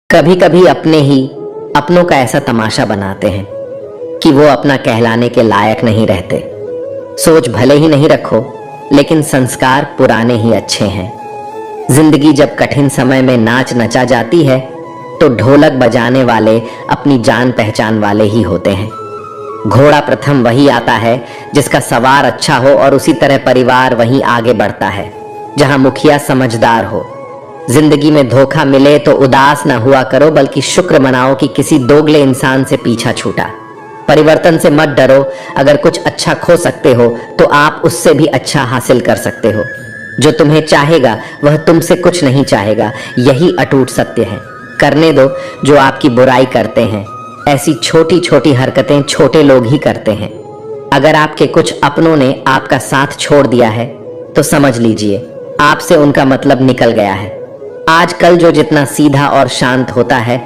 कभी कभी अपने ही अपनों का ऐसा तमाशा बनाते हैं कि वो अपना कहलाने के लायक नहीं रहते। सोच भले ही नहीं रखो, लेकिन संस्कार पुराने ही अच्छे हैं। जिंदगी जब कठिन समय में नाच नचा जाती है तो ढोलक बजाने वाले अपनी जान पहचान वाले ही होते हैं। घोड़ा प्रथम वही आता है जिसका सवार अच्छा हो, और उसी तरह परिवार वहीं आगे बढ़ता है जहां मुखिया समझदार हो। जिंदगी में धोखा मिले तो उदास ना हुआ करो, बल्कि शुक्र मनाओ कि किसी दोगले इंसान से पीछा छूटा। परिवर्तन से मत डरो, अगर कुछ अच्छा खो सकते हो तो आप उससे भी अच्छा हासिल कर सकते हो। जो तुम्हें चाहेगा वह तुमसे कुछ नहीं चाहेगा, यही अटूट सत्य है। करने दो जो आपकी बुराई करते हैं। ऐसी छोटी छोटी हरकतें छोटे लोग ही करते हैं। अगर आपके कुछ अपनों ने आपका साथ छोड़ दिया है तो समझ लीजिए आपसे उनका मतलब निकल गया है। आजकल जो जितना सीधा और शांत होता है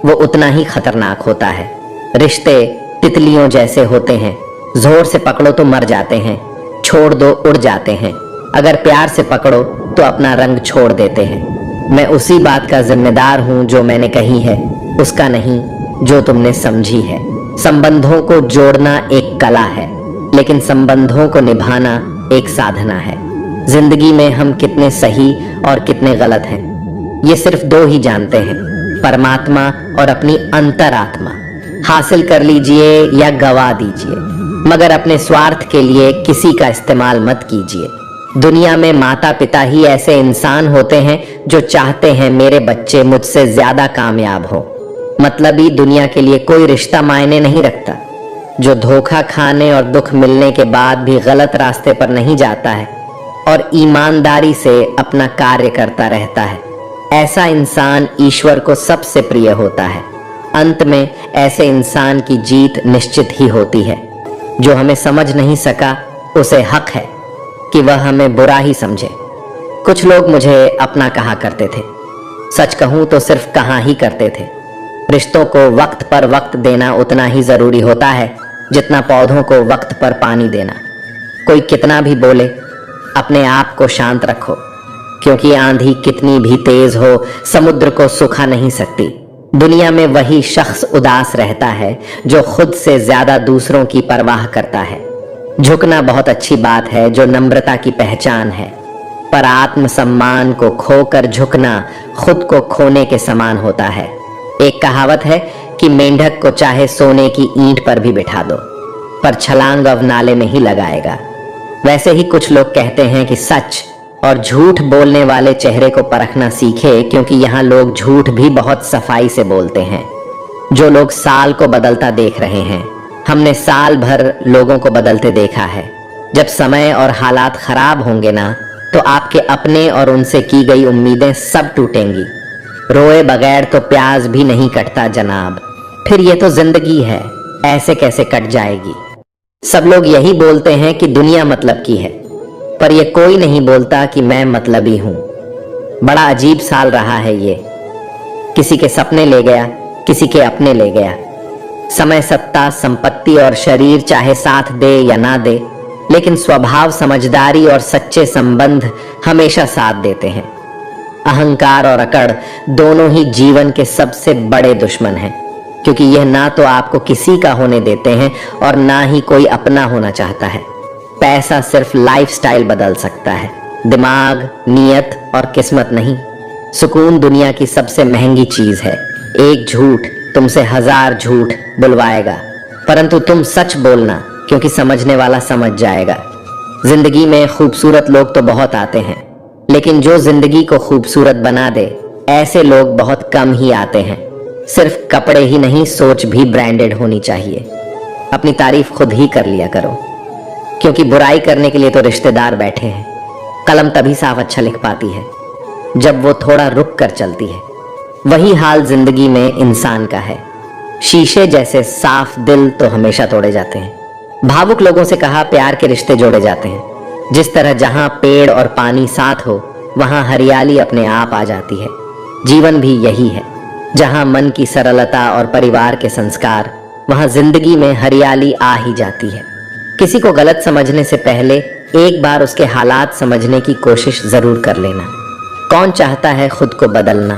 वो उतना ही खतरनाक होता है। रिश्ते तितलियों जैसे होते हैं, जोर से पकड़ो तो मर जाते हैं, छोड़ दो उड़ जाते हैं। अगर प्यार से पकड़ो तो अपना रंग छोड़ देते हैं। मैं उसी बात का जिम्मेदार हूं जो मैंने कही है, उसका नहीं जो तुमने समझी है। संबंधों को जोड़ना एक कला है, लेकिन संबंधों को निभाना एक साधना है। जिंदगी में हम कितने सही और कितने गलत हैं ये सिर्फ दो ही जानते हैं, परमात्मा और अपनी अंतरात्मा। हासिल कर लीजिए या गवा दीजिए, मगर अपने स्वार्थ के लिए किसी का इस्तेमाल मत कीजिए। दुनिया में माता पिता ही ऐसे इंसान होते हैं जो चाहते हैं मेरे बच्चे मुझसे ज्यादा कामयाब हो। मतलबी दुनिया के लिए कोई रिश्ता मायने नहीं रखता। जो धोखा खाने और दुख मिलने के बाद भी गलत रास्ते पर नहीं जाता है और ईमानदारी से अपना कार्य करता रहता है, ऐसा इंसान ईश्वर को सबसे प्रिय होता है। अंत में ऐसे इंसान की जीत निश्चित ही होती है। जो हमें समझ नहीं सका उसे हक है कि वह हमें बुरा ही समझे। कुछ लोग मुझे अपना कहा करते थे, सच कहूं तो सिर्फ कहा ही करते थे। रिश्तों को वक्त पर वक्त देना उतना ही जरूरी होता है जितना पौधों को वक्त पर पानी देना। कोई कितना भी बोले, अपने आप को शांत रखो, क्योंकि आंधी कितनी भी तेज हो समुद्र को सुखा नहीं सकती। दुनिया में वही शख्स उदास रहता है जो खुद से ज्यादा दूसरों की परवाह करता है। झुकना बहुत अच्छी बात है जो नम्रता की पहचान है, पर आत्मसम्मान को खोकर झुकना खुद को खोने के समान होता है। एक कहावत है कि मेंढक को चाहे सोने की ईंट पर भी बिठा दो, पर छलांग अब नाले में ही लगाएगा। वैसे ही कुछ लोग कहते हैं कि सच और झूठ बोलने वाले चेहरे को परखना सीखे, क्योंकि यहाँ लोग झूठ भी बहुत सफाई से बोलते हैं। जो लोग साल को बदलता देख रहे हैं, हमने साल भर लोगों को बदलते देखा है। जब समय और हालात खराब होंगे ना, तो आपके अपने और उनसे की गई उम्मीदें सब टूटेंगी। रोए बगैर तो प्याज भी नहीं कटता जनाब। फिर ये तो जिंदगी है, ऐसे कैसे कट जाएगी। सब लोग यही बोलते हैं कि दुनिया मतलब की है, पर ये कोई नहीं बोलता कि मैं मतलबी हूं। बड़ा अजीब साल रहा है ये। किसी के सपने ले गया, किसी के अपने ले गया। समय, सत्ता, संपत्ति और शरीर चाहे साथ दे या ना दे, लेकिन स्वभाव, समझदारी और सच्चे संबंध हमेशा साथ देते हैं। अहंकार और अकड़ दोनों ही जीवन के सबसे बड़े दुश्मन हैं, क्योंकि यह ना तो आपको किसी का होने देते हैं और ना ही कोई अपना होना चाहता है। पैसा सिर्फ लाइफस्टाइल बदल सकता है, दिमाग, नियत और किस्मत नहीं। सुकून दुनिया की सबसे महंगी चीज है। एक झूठ तुमसे 1000 झूठ बुलवाएगा, परंतु तुम सच बोलना, क्योंकि समझने वाला समझ जाएगा। जिंदगी में खूबसूरत लोग तो बहुत आते हैं, लेकिन जो जिंदगी को खूबसूरत बना दे ऐसे लोग बहुत कम ही आते हैं। सिर्फ कपड़े ही नहीं, सोच भी ब्रांडेड होनी चाहिए। अपनी तारीफ खुद ही कर लिया करो, क्योंकि बुराई करने के लिए तो रिश्तेदार बैठे हैं। कलम तभी साफ अच्छा लिख पाती है जब वो थोड़ा रुक कर चलती है। वही हाल जिंदगी में इंसान का है। शीशे जैसे साफ दिल तो हमेशा तोड़े जाते हैं। भावुक लोगों से कहा प्यार के रिश्ते जोड़े जाते हैं। जिस तरह जहां पेड़ और पानी साथ हो वहां हरियाली अपने आप आ जाती है। जीवन भी यही है, जहां मन की सरलता और परिवार के संस्कार, वहां जिंदगी में हरियाली आ ही जाती है। किसी को गलत समझने से पहले एक बार उसके हालात समझने की कोशिश जरूर कर लेना। कौन चाहता है खुद को बदलना,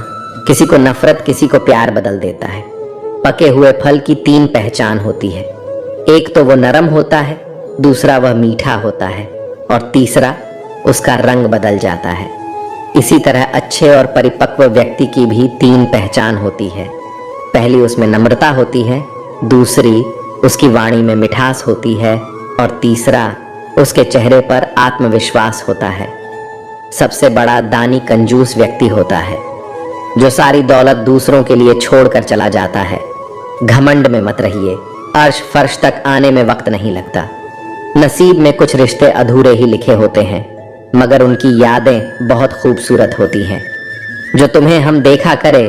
किसी को नफरत, किसी को प्यार बदल देता है। पके हुए फल की 3 पहचान होती है। एक तो वो नरम होता है, दूसरा वह मीठा होता है और तीसरा उसका रंग बदल जाता है। इसी तरह अच्छे और परिपक्व व्यक्ति की भी 3 पहचान होती है। पहली उसमें नम्रता होती है, दूसरी उसकी वाणी में मिठास होती है और तीसरा उसके चेहरे पर आत्मविश्वास होता है। सबसे बड़ा दानी कंजूस व्यक्ति होता है, जो सारी दौलत दूसरों के लिए छोड़कर चला जाता है। घमंड में मत रहिए, अर्श फर्श तक आने में वक्त नहीं लगता। नसीब में कुछ रिश्ते अधूरे ही लिखे होते हैं, मगर उनकी यादें बहुत खूबसूरत होती हैं। जो तुम्हें हम देखा करे,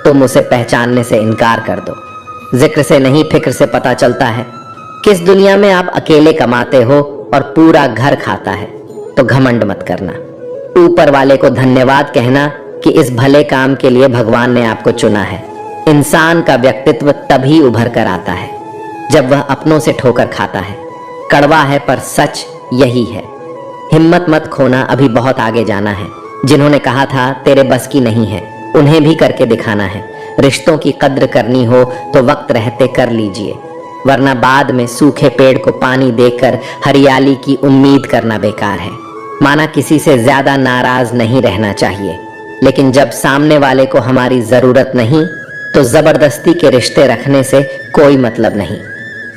तुम उसे पहचानने से इनकार कर दो। जिक्र से नहीं, फिक्र से पता चलता है किस दुनिया में आप अकेले कमाते हो और पूरा घर खाता है। तो घमंड मत करना, ऊपर वाले को धन्यवाद कहना कि इस भले काम के लिए भगवान ने आपको चुना है। इंसान का व्यक्तित्व तभी उभर कर आता है जब वह अपनों से ठोकर खाता है। कड़वा है पर सच यही है। हिम्मत मत खोना, अभी बहुत आगे जाना है। जिन्होंने कहा था तेरे बस की नहीं है, उन्हें भी करके दिखाना है। रिश्तों की कद्र करनी हो तो वक्त रहते कर लीजिए, वरना बाद में सूखे पेड़ को पानी देकर हरियाली की उम्मीद करना बेकार है। माना किसी से ज्यादा नाराज नहीं रहना चाहिए, लेकिन जब सामने वाले को हमारी जरूरत नहीं तो जबरदस्ती के रिश्ते रखने से कोई मतलब नहीं।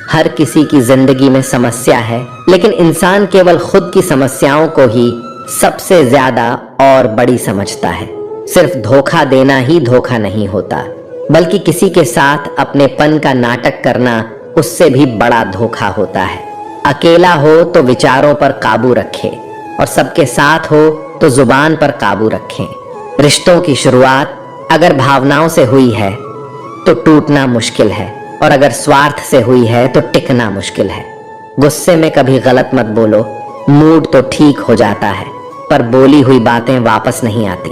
हर किसी की जिंदगी में समस्या है, लेकिन इंसान केवल खुद की समस्याओं को ही सबसे ज्यादा और बड़ी समझता है। सिर्फ धोखा देना ही धोखा नहीं होता, बल्कि किसी के साथ अपनेपन का नाटक करना उससे भी बड़ा धोखा होता है। अकेला हो तो विचारों पर काबू रखे और सबके साथ हो तो जुबान पर काबू रखें। रिश्तों की शुरुआत अगर भावनाओं से हुई है तो टूटना मुश्किल है, और अगर स्वार्थ से हुई है तो टिकना मुश्किल है। गुस्से में कभी गलत मत बोलो, मूड तो ठीक हो जाता है पर बोली हुई बातें वापस नहीं आती।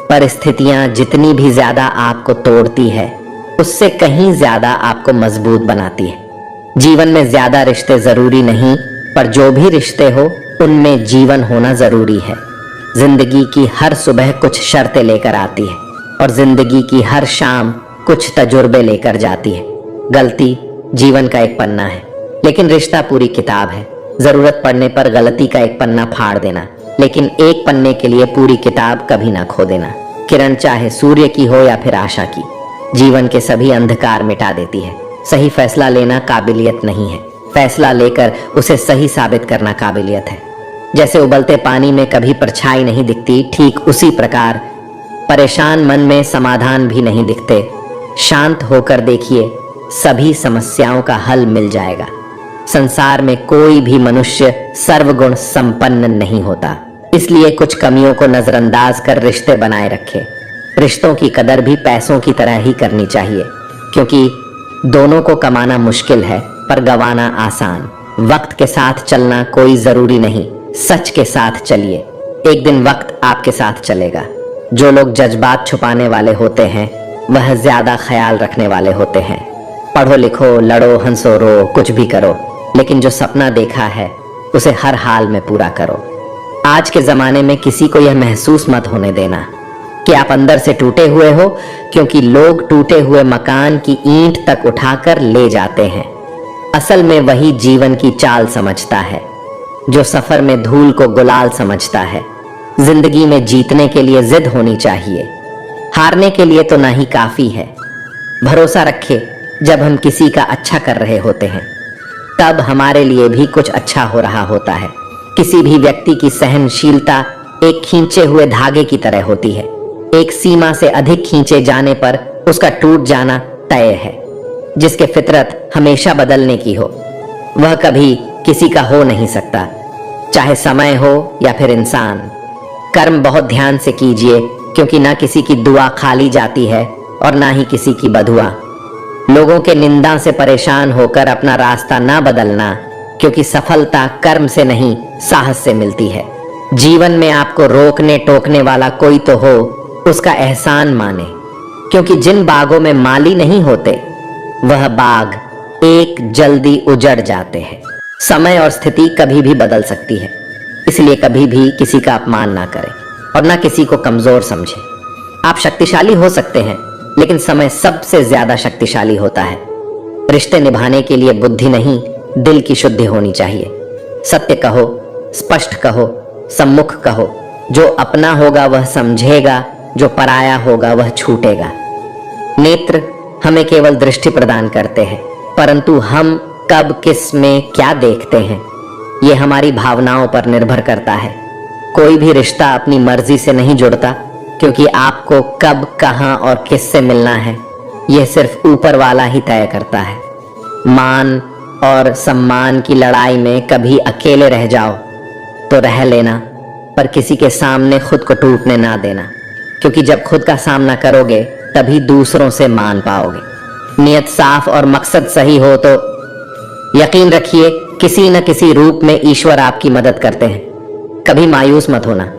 परिस्थितियां जितनी भी ज्यादा आपको तोड़ती है, उससे कहीं ज्यादा आपको मजबूत बनाती है। जीवन में ज्यादा रिश्ते जरूरी नहीं, पर जो भी रिश्ते हो उनमें जीवन होना जरूरी है। जिंदगी की हर सुबह कुछ शर्तें लेकर आती है और जिंदगी की हर शाम कुछ तजुर्बे लेकर जाती है। गलती जीवन का एक पन्ना है, लेकिन रिश्ता पूरी किताब है। जरूरत पड़ने पर गलती का एक पन्ना फाड़ देना, लेकिन एक पन्ने के लिए पूरी किताब कभी ना खो देना। किरण चाहे सूर्य की हो या फिर आशा की, जीवन के सभी अंधकार मिटा देती है। सही फैसला लेना काबिलियत नहीं है, फैसला लेकर उसे सही साबित करना काबिलियत है। जैसे उबलते पानी में कभी परछाई नहीं दिखती, ठीक उसी प्रकार परेशान मन में समाधान भी नहीं दिखते। शांत होकर देखिए, सभी समस्याओं का हल मिल जाएगा। संसार में कोई भी मनुष्य सर्वगुण संपन्न नहीं होता, इसलिए कुछ कमियों को नजरअंदाज कर रिश्ते बनाए रखें। रिश्तों की कदर भी पैसों की तरह ही करनी चाहिए, क्योंकि दोनों को कमाना मुश्किल है पर गंवाना आसान। वक्त के साथ चलना कोई जरूरी नहीं, सच के साथ चलिए, एक दिन वक्त आपके साथ चलेगा। जो लोग जज्बात छुपाने वाले होते हैं वह ज्यादा ख्याल रखने वाले होते हैं। पढ़ो लिखो, लड़ो हंसो रो, कुछ भी करो, लेकिन जो सपना देखा है उसे हर हाल में पूरा करो। आज के जमाने में किसी को यह महसूस मत होने देना कि आप अंदर से टूटे हुए हो, क्योंकि लोग टूटे हुए मकान की ईंट तक उठाकर ले जाते हैं। असल में वही जीवन की चाल समझता है, जो सफर में धूल को गुलाल समझता है। जिंदगी में जीतने के लिए जिद होनी चाहिए, हारने के लिए तो ना ही काफी है। भरोसा रखे, जब हम किसी का अच्छा कर रहे होते हैं तब हमारे लिए भी कुछ अच्छा हो रहा होता है। किसी भी व्यक्ति की सहनशीलता एक खींचे हुए धागे की तरह होती है। एक सीमा से अधिक खींचे जाने पर उसका टूट जाना तय है। जिसके फितरत हमेशा बदलने की हो वह कभी किसी का हो नहीं सकता, चाहे समय हो या फिर इंसान। कर्म बहुत ध्यान से कीजिए, क्योंकि ना किसी की दुआ खाली जाती है और ना ही किसी की बदुआ। लोगों के निंदा से परेशान होकर अपना रास्ता ना बदलना, क्योंकि सफलता कर्म से नहीं साहस से मिलती है। जीवन में आपको रोकने टोकने वाला कोई तो हो, उसका एहसान माने, क्योंकि जिन बागों में माली नहीं होते वह बाग एक जल्दी उजड़ जाते हैं। समय और स्थिति कभी भी बदल सकती है, इसलिए कभी भी किसी का अपमान ना करें और ना किसी को कमजोर समझें। आप शक्तिशाली हो सकते हैं, लेकिन समय सबसे ज्यादा शक्तिशाली होता है। रिश्ते निभाने के लिए बुद्धि नहीं, दिल की शुद्धि होनी चाहिए। सत्य कहो, स्पष्ट कहो, सम्मुख कहो। जो अपना होगा वह समझेगा, जो पराया होगा वह छूटेगा। नेत्र हमें केवल दृष्टि प्रदान करते हैं, परंतु हम कब किस में क्या देखते हैं ये हमारी भावनाओं पर निर्भर करता है। कोई भी रिश्ता अपनी मर्जी से नहीं जुड़ता, क्योंकि आपको कब, कहां और किससे मिलना है यह सिर्फ ऊपर वाला ही तय करता है। मान और सम्मान की लड़ाई में कभी अकेले रह जाओ तो रह लेना, पर किसी के सामने खुद को टूटने ना देना, क्योंकि जब खुद का सामना करोगे तभी दूसरों से मान पाओगे। नियत साफ और मकसद सही हो तो यकीन रखिए किसी न किसी रूप में ईश्वर आपकी मदद करते हैं। कभी मायूस मत होना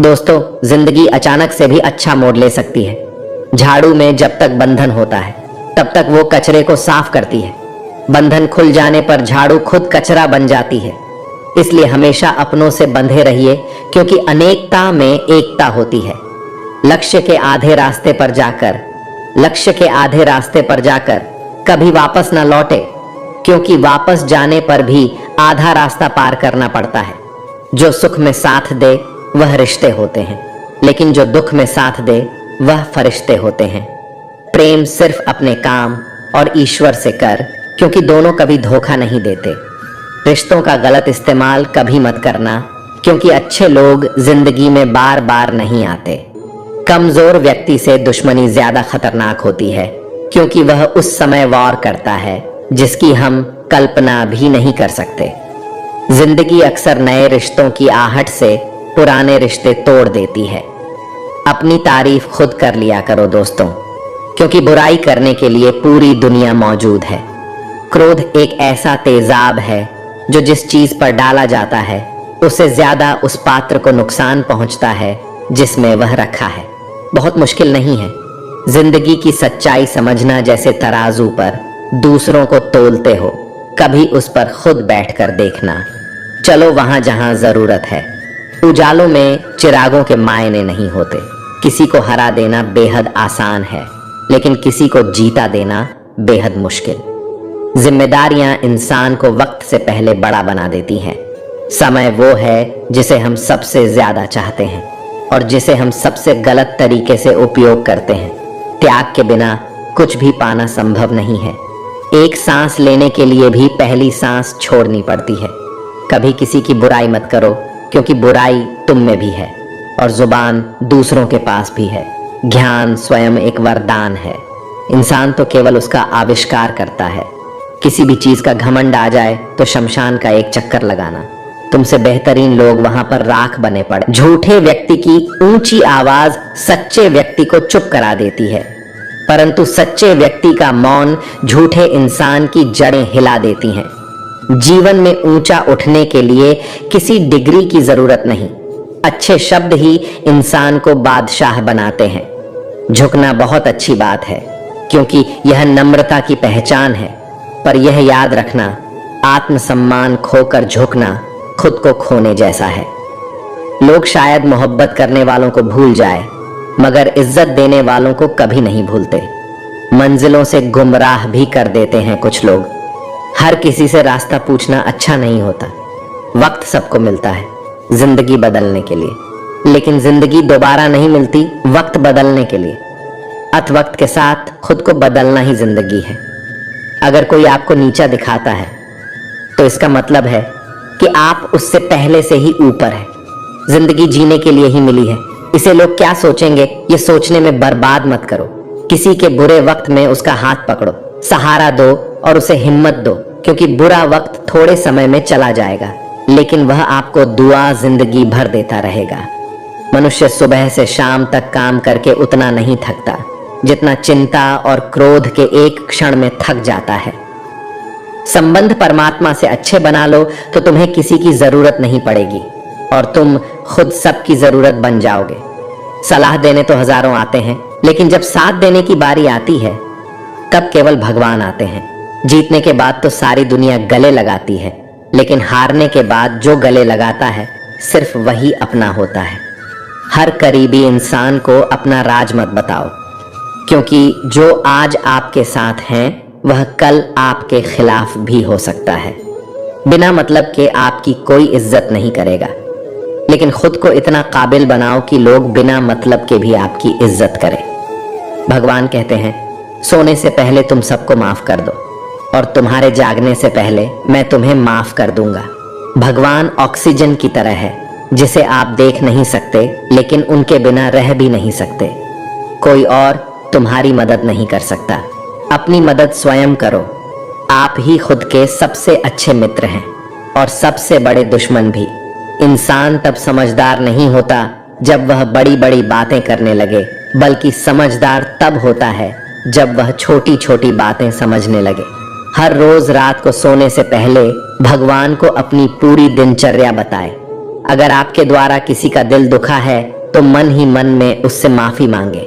दोस्तों, जिंदगी अचानक से भी अच्छा मोड़ ले सकती है। झाड़ू में जब तक बंधन होता है तब तक वो कचरे को साफ करती है। बंधन खुल जाने पर झाड़ू खुद कचरा बन जाती है। इसलिए हमेशा अपनों से बंधे रहिए, क्योंकि अनेकता में एकता होती है। लक्ष्य के आधे रास्ते पर जाकर कभी वापस ना लौटे, क्योंकि वापस जाने पर भी आधा रास्ता पार करना पड़ता है। जो सुख में साथ दे वह रिश्ते होते हैं, लेकिन जो दुख में साथ दे वह फरिश्ते होते हैं। प्रेम सिर्फ अपने काम और ईश्वर से कर, क्योंकि दोनों कभी धोखा नहीं देते। रिश्तों का गलत इस्तेमाल कभी मत करना, क्योंकि अच्छे लोग जिंदगी में बार बार नहीं आते। कमजोर व्यक्ति से दुश्मनी ज्यादा खतरनाक होती है, क्योंकि वह उस समय वार करता है जिसकी हम कल्पना भी नहीं कर सकते। जिंदगी अक्सर नए रिश्तों की आहट से पुराने रिश्ते तोड़ देती है। अपनी तारीफ खुद कर लिया करो दोस्तों, क्योंकि बुराई करने के लिए पूरी दुनिया मौजूद है। क्रोध एक ऐसा तेजाब है जो जिस चीज पर डाला जाता है उससे ज्यादा उस पात्र को नुकसान पहुंचता है जिसमें वह रखा है। बहुत मुश्किल नहीं है जिंदगी की सच्चाई समझना। जैसे तराजू पर दूसरों को तोलते हो, कभी उस पर खुद बैठकर देखना। चलो वहां जहां जरूरत है। उजालों में चिरागों के मायने नहीं होते। किसी को हरा देना बेहद आसान है, लेकिन किसी को जीता देना बेहद मुश्किल। जिम्मेदारियां इंसान को वक्त से पहले बड़ा बना देती हैं। समय वो है जिसे हम सबसे ज्यादा चाहते हैं और जिसे हम सबसे गलत तरीके से उपयोग करते हैं। त्याग के बिना कुछ भी पाना संभव नहीं है। एक सांस लेने के लिए भी पहली सांस छोड़नी पड़ती है। कभी किसी की बुराई मत करो, क्योंकि बुराई तुम में भी है और जुबान दूसरों के पास भी है। ज्ञान स्वयं एक वरदान है। इंसान तो केवल उसका आविष्कार करता है। किसी भी चीज का घमंड आ जाए तो शमशान का एक चक्कर लगाना। तुमसे बेहतरीन लोग वहां पर राख बने पड़े। झूठे व्यक्ति की ऊंची आवाज सच्चे व्यक्ति को चुप करा देती है, परंतु सच्चे व्यक्ति का मौन झूठे इंसान की जड़ें हिला देती हैं। जीवन में ऊंचा उठने के लिए किसी डिग्री की जरूरत नहीं। अच्छे शब्द ही इंसान को बादशाह बनाते हैं। झुकना बहुत अच्छी बात है, क्योंकि यह नम्रता की पहचान है, पर यह याद रखना, आत्मसम्मान खोकर झुकना खुद को खोने जैसा है। लोग शायद मोहब्बत करने वालों को भूल जाए, मगर इज्जत देने वालों को कभी नहीं भूलते। मंजिलों से गुमराह भी कर देते हैं कुछ लोग। हर किसी से रास्ता पूछना अच्छा नहीं होता। वक्त सबको मिलता है जिंदगी बदलने के लिए, लेकिन जिंदगी दोबारा नहीं मिलती वक्त बदलने के लिए। अत वक्त के साथ खुद को बदलना ही जिंदगी है। अगर कोई आपको नीचा दिखाता है तो इसका मतलब है कि आप उससे पहले से ही ऊपर है। जिंदगी जीने के लिए ही मिली है। इसे लोग क्या सोचेंगे ये सोचने में बर्बाद मत करो। किसी के बुरे वक्त में उसका हाथ पकड़ो, सहारा दो और उसे हिम्मत दो, क्योंकि बुरा वक्त थोड़े समय में चला जाएगा, लेकिन वह आपको दुआ जिंदगी भर देता रहेगा। मनुष्य सुबह से शाम तक काम करके उतना नहीं थकता जितना चिंता और क्रोध के एक क्षण में थक जाता है। संबंध परमात्मा से अच्छे बना लो तो तुम्हें किसी की जरूरत नहीं पड़ेगी और तुम खुद सबकी जरूरत बन जाओगे। सलाह देने तो हजारों आते हैं, लेकिन जब साथ देने की बारी आती है तब केवल भगवान आते हैं। जीतने के बाद तो सारी दुनिया गले लगाती है, लेकिन हारने के बाद जो गले लगाता है सिर्फ वही अपना होता है। हर करीबी इंसान को अपना राज मत बताओ, क्योंकि जो आज आपके साथ हैं वह कल आपके खिलाफ भी हो सकता है। बिना मतलब के आपकी कोई इज्जत नहीं करेगा, लेकिन खुद को इतना काबिल बनाओ कि लोग बिना मतलब के भी आपकी इज्जत करें। भगवान कहते हैं, सोने से पहले तुम सबको माफ कर दो और तुम्हारे जागने से पहले मैं तुम्हें माफ कर दूंगा। भगवान ऑक्सीजन की तरह है जिसे आप देख नहीं सकते, लेकिन उनके बिना रह भी नहीं सकते। कोई और तुम्हारी मदद नहीं कर सकता। अपनी मदद स्वयं करो। आप ही खुद के सबसे अच्छे मित्र हैं और सबसे बड़े दुश्मन भी। इंसान तब समझदार नहीं होता जब वह बड़ी बड़ी बातें करने लगे, बल्कि समझदार तब होता है जब वह छोटी छोटी बातें समझने लगे। हर रोज रात को सोने से पहले भगवान को अपनी पूरी दिनचर्या बताएं। अगर आपके द्वारा किसी का दिल दुखा है तो मन ही मन में उससे माफी मांगे।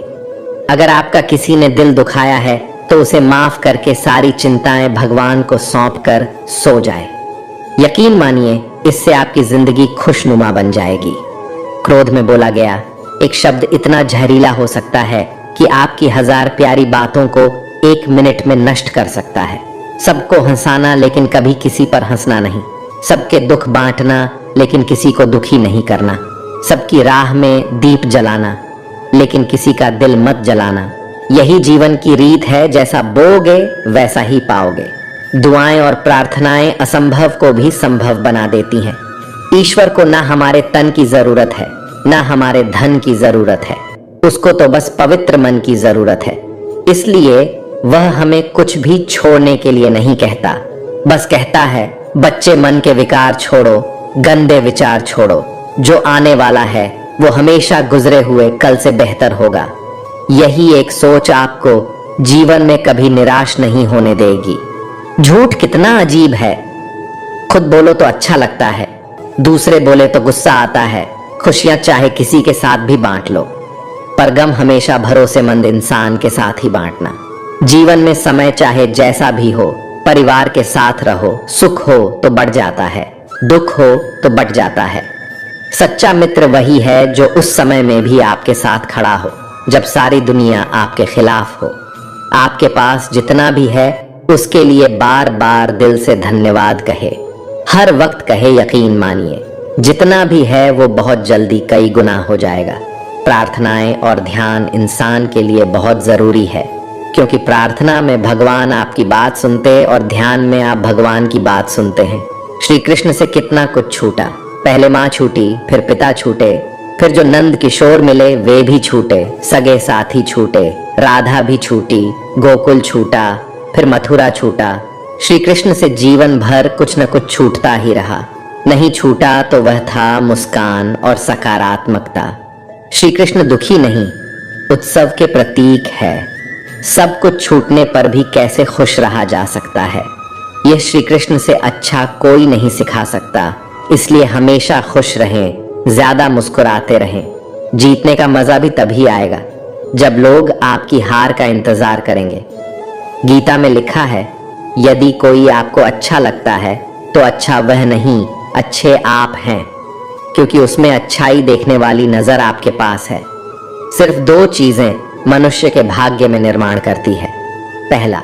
अगर आपका किसी ने दिल दुखाया है तो उसे माफ करके सारी चिंताएं भगवान को सौंप कर सो जाए। यकीन मानिए, इससे आपकी जिंदगी खुशनुमा बन जाएगी। क्रोध में बोला गया एक शब्द इतना जहरीला हो सकता है कि आपकी 1000 प्यारी बातों को 1 मिनट में नष्ट कर सकता है। सबको हंसाना लेकिन कभी किसी पर हंसना नहीं। सबके दुख बांटना लेकिन किसी को दुखी नहीं करना। सबकी राह में दीप जलाना लेकिन किसी का दिल मत जलाना। यही जीवन की रीत है, जैसा बोओगे वैसा ही पाओगे। दुआएं और प्रार्थनाएं असंभव को भी संभव बना देती हैं। ईश्वर को ना हमारे तन की जरूरत है, ना हमारे धन की जरूरत है। उसको तो बस पवित्र मन की जरूरत है। इसलिए वह हमें कुछ भी छोड़ने के लिए नहीं कहता, बस कहता है बच्चे मन के विकार छोड़ो, गंदे विचार छोड़ो। जो आने वाला है वो हमेशा गुजरे हुए कल से बेहतर होगा। यही एक सोच आपको जीवन में कभी निराश नहीं होने देगी। झूठ कितना अजीब है। खुद बोलो तो अच्छा लगता है, दूसरे बोले तो गुस्सा आता है। खुशियां चाहे किसी के साथ भी बांट लो, पर गम हमेशा भरोसेमंद इंसान के साथ ही बांटना। जीवन में समय चाहे जैसा भी हो, परिवार के साथ रहो। सुख हो तो बढ़ जाता है, दुख हो तो बढ़ जाता है। सच्चा मित्र वही है जो उस समय में भी आपके साथ खड़ा हो जब सारी दुनिया आपके खिलाफ हो। आपके पास जितना भी है उसके लिए बार बार दिल से धन्यवाद कहे, हर वक्त कहे। यकीन मानिए, जितना भी है वो बहुत जल्दी कई गुना हो जाएगा। प्रार्थनाएं और ध्यान इंसान के लिए बहुत जरूरी है, क्योंकि प्रार्थना में भगवान आपकी बात सुनते और ध्यान में आप भगवान की बात सुनते हैं। श्री कृष्ण से कितना कुछ छूटा। पहले माँ छूटी, फिर पिता छूटे, फिर जो नंद किशोर मिले वे भी छूटे, सगे साथी छूटे, राधा भी छूटी, गोकुल छूटा, फिर मथुरा छूटा। श्री कृष्ण से जीवन भर कुछ न कुछ छूटता ही रहा। नहीं छूटा तो वह था मुस्कान और सकारात्मकता। श्री कृष्ण दुखी नहीं, उत्सव के प्रतीक है। सब कुछ छूटने पर भी कैसे खुश रहा जा सकता है, यह श्री कृष्ण से अच्छा कोई नहीं सिखा सकता। इसलिए हमेशा खुश रहें, ज्यादा मुस्कुराते रहें। जीतने का मजा भी तभी आएगा जब लोग आपकी हार का इंतजार करेंगे। गीता में लिखा है, यदि कोई आपको अच्छा लगता है तो अच्छा वह नहीं, अच्छे आप हैं, क्योंकि उसमें अच्छाई देखने वाली नजर आपके पास है। सिर्फ 2 चीजें मनुष्य के भाग्य में निर्माण करती है। पहला,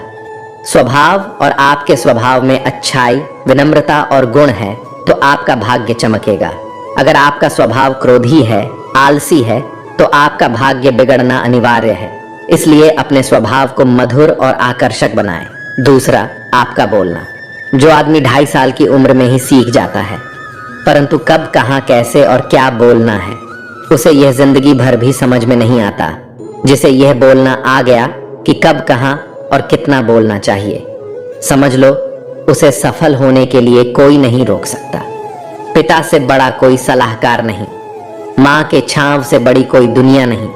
स्वभाव, और आपके स्वभाव में अच्छाई, विनम्रता और गुण है तो आपका भाग्य चमकेगा। अगर आपका स्वभाव क्रोधी है, आलसी है, तो आपका भाग्य बिगड़ना अनिवार्य है। इसलिए अपने स्वभाव को मधुर और आकर्षक बनाएं। दूसरा, आपका बोलना। जो आदमी 2.5 साल की उम्र में ही सीख जाता है, परंतु कब, कहां, कैसे और क्या बोलना है उसे यह जिंदगी भर भी समझ में नहीं आता। जिसे यह बोलना आ गया कि कब, कहां और कितना बोलना चाहिए, समझ लो उसे सफल होने के लिए कोई नहीं रोक सकता। पिता से बड़ा कोई सलाहकार नहीं, माँ के छांव से बड़ी कोई दुनिया नहीं,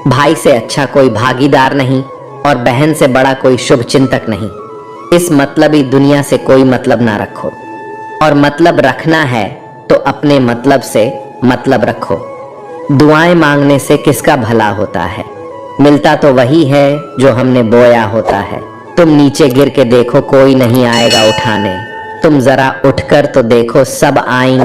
भाई से अच्छा कोई भागीदार नहीं और बहन से बड़ा कोई शुभ चिंतक नहीं। इस मतलबी दुनिया से कोई मतलब ना रखो, और मतलब रखना है तो अपने मतलब से मतलब रखो। दुआएं मांगने से किसका भला होता है, मिलता तो वही है जो हमने बोया होता है। तुम नीचे गिर के देखो, कोई नहीं आएगा उठाने। तुम जरा उठकर तो देखो, सब आएंगे।